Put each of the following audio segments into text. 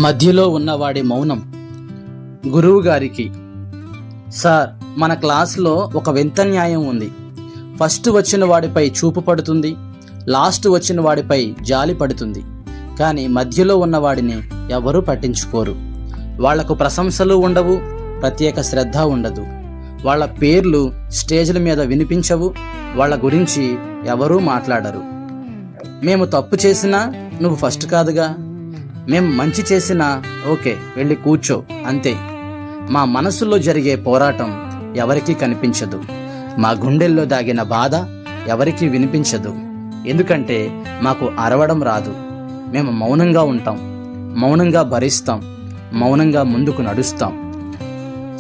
మధ్యలో ఉన్నవాడి మౌనం. గురువు గారికి, సార్, మన క్లాస్లో ఒక వింత న్యాయం ఉంది. ఫస్ట్ వచ్చిన వాడిపై చూపు పడుతుంది, లాస్ట్ వచ్చిన వాడిపై జాలి పడుతుంది. కానీ మధ్యలో ఉన్నవాడిని ఎవరూ పట్టించుకోరు. వాళ్లకు ప్రశంసలు ఉండవు, ప్రత్యేక శ్రద్ధ ఉండదు. వాళ్ళ పేర్లు స్టేజ్ల మీద వినిపించవు, వాళ్ళ గురించి ఎవరూ మాట్లాడరు. మేము తప్పు చేసినా నువ్వు ఫస్ట్ కాదుగా, మేం మంచి చేసినా ఓకే, వెళ్ళి కూర్చో, అంతే. మా మనసులో జరిగే పోరాటం ఎవరికీ కనిపించదు. మా గుండెల్లో దాగిన బాధ ఎవరికీ వినిపించదు. ఎందుకంటే మాకు అరవడం రాదు. మేము మౌనంగా ఉంటాం, మౌనంగా భరిస్తాం, మౌనంగా ముందుకు నడుస్తాం.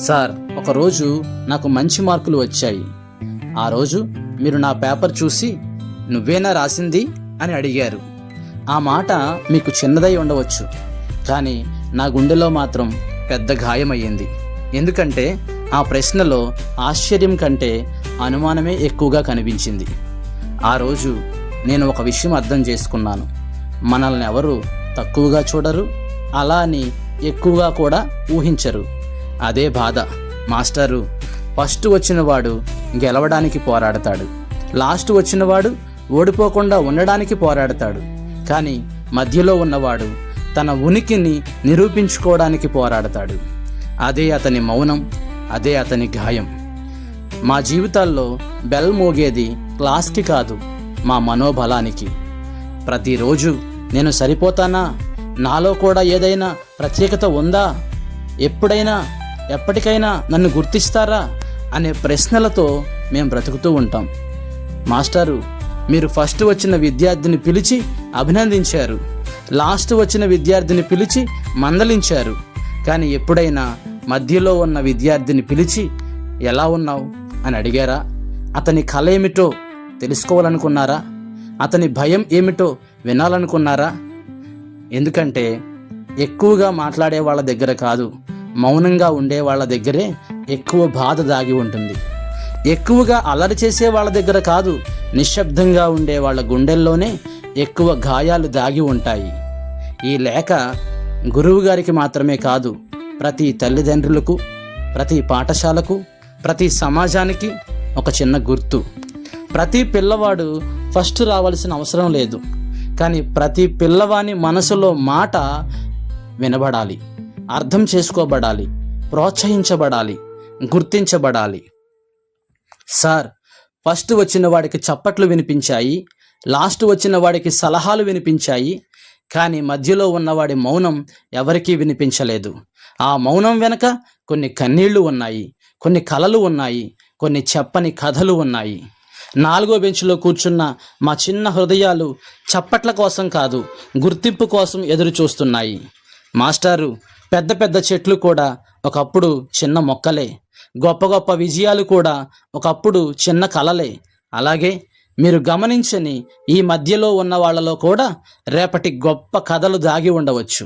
సార్, ఒకరోజు నాకు మంచి మార్కులు వచ్చాయి. ఆ రోజు మీరు నా పేపర్ చూసి నువ్వేనా రాసింది అని అడిగారు. ఆ మాట మీకు చిన్నదై ఉండవచ్చు, కానీ నా గుండెలో మాత్రం పెద్ద గాయమయ్యింది. ఎందుకంటే ఆ ప్రశ్నలో ఆశ్చర్యం కంటే అనుమానమే ఎక్కువగా కనిపించింది. ఆ రోజు నేను ఒక విషయం అర్థం చేసుకున్నాను. మనల్ని ఎవరు తక్కువగా చూడరు, అలా అని ఎక్కువగా కూడా ఊహించరు. అదే బాధ. మాస్టరు, ఫస్ట్ వచ్చినవాడు గెలవడానికి పోరాడతాడు, లాస్ట్ వచ్చినవాడు ఓడిపోకుండా ఉండడానికి పోరాడతాడు. కానీ మధ్యలో ఉన్నవాడు తన ఉనికిని నిరూపించుకోవడానికి పోరాడతాడు. అదే అతని మౌనం, అదే అతని గాయం. మా జీవితాల్లో బెల్ మోగేది క్లాస్కి కాదు, మా మనోబలానికి. ప్రతిరోజు నేను సరిపోతానా, నాలో కూడా ఏదైనా ప్రత్యేకత ఉందా, ఎప్పుడైనా ఎప్పటికైనా నన్ను గుర్తిస్తారా అనే ప్రశ్నలతో మేము బ్రతుకుతూ ఉంటాం. మాస్టారు, మీరు ఫస్ట్ వచ్చిన విద్యార్థిని పిలిచి అభినందించారు, లాస్ట్ వచ్చిన విద్యార్థిని పిలిచి మందలించారు. కానీ ఎప్పుడైనా మధ్యలో ఉన్న విద్యార్థిని పిలిచి ఎలా ఉన్నావు అని అడిగారా? అతని కళ ఏమిటో తెలుసుకోవాలనుకున్నారా? అతని భయం ఏమిటో వినాలనుకున్నారా? ఎందుకంటే ఎక్కువగా మాట్లాడే వాళ్ళ దగ్గర కాదు, మౌనంగా ఉండే వాళ్ళ దగ్గరే ఎక్కువ బాధ దాగి ఉంటుంది. ఎక్కువగా అల్లరి చేసే వాళ్ళ దగ్గర కాదు, నిశ్శబ్దంగా ఉండే వాళ్ళ గుండెల్లోనే ఎక్కువ గాయాలు దాగి ఉంటాయి. ఈ లేఖ గురువు గారికి మాత్రమే కాదు, ప్రతి తల్లిదండ్రులకు, ప్రతి పాఠశాలకు, ప్రతి సమాజానికి ఒక చిన్న గుర్తు. ప్రతి పిల్లవాడు ఫస్ట్ రావాల్సిన అవసరం లేదు, కానీ ప్రతి పిల్లవాని మనసులో మాట వినబడాలి, అర్థం చేసుకోబడాలి, ప్రోత్సహించబడాలి, గుర్తించబడాలి. సార్, ఫస్ట్ వచ్చిన వాడికి చప్పట్లు వినిపించాయి, లాస్ట్ వచ్చిన వాడికి సలహాలు వినిపించాయి. కానీ మధ్యలో ఉన్నవాడి మౌనం ఎవరికీ వినిపించలేదు. ఆ మౌనం వెనక కొన్ని కన్నీళ్లు ఉన్నాయి, కొన్ని కలలు ఉన్నాయి, కొన్ని చెప్పని కథలు ఉన్నాయి. 4వ బెంచ్లో కూర్చున్న మా చిన్న హృదయాలు చప్పట్ల కోసం కాదు, గుర్తింపు కోసం ఎదురు చూస్తున్నాయి. మాస్టారు, పెద్ద పెద్ద చెట్లు కూడా ఒకప్పుడు చిన్న మొక్కలే, గొప్ప గొప్ప విజయాలు కూడా ఒకప్పుడు చిన్న కలలే. అలాగే మీరు గమనించని ఈ మధ్యలో ఉన్న వాళ్ళలో కూడా రేపటి గొప్ప కథలు దాగి ఉండవచ్చు.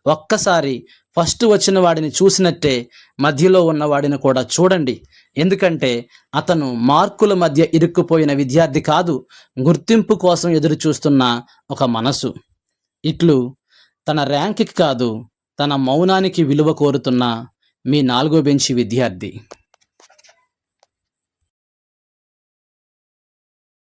ఒక్కసారి ఫస్ట్ వచ్చిన వాడిని చూసినట్టే మధ్యలో ఉన్నవాడిని కూడా చూడండి. ఎందుకంటే అతను మార్కుల మధ్య ఇరుక్కుపోయిన విద్యార్థి కాదు, గుర్తింపు కోసం ఎదురు చూస్తున్న ఒక మనసు. ఇట్లు తన ర్యాంక్కి కాదు, తన మౌనానికి విలువ కోరుతున్న మీ 4వ బెంచి విద్యార్థి.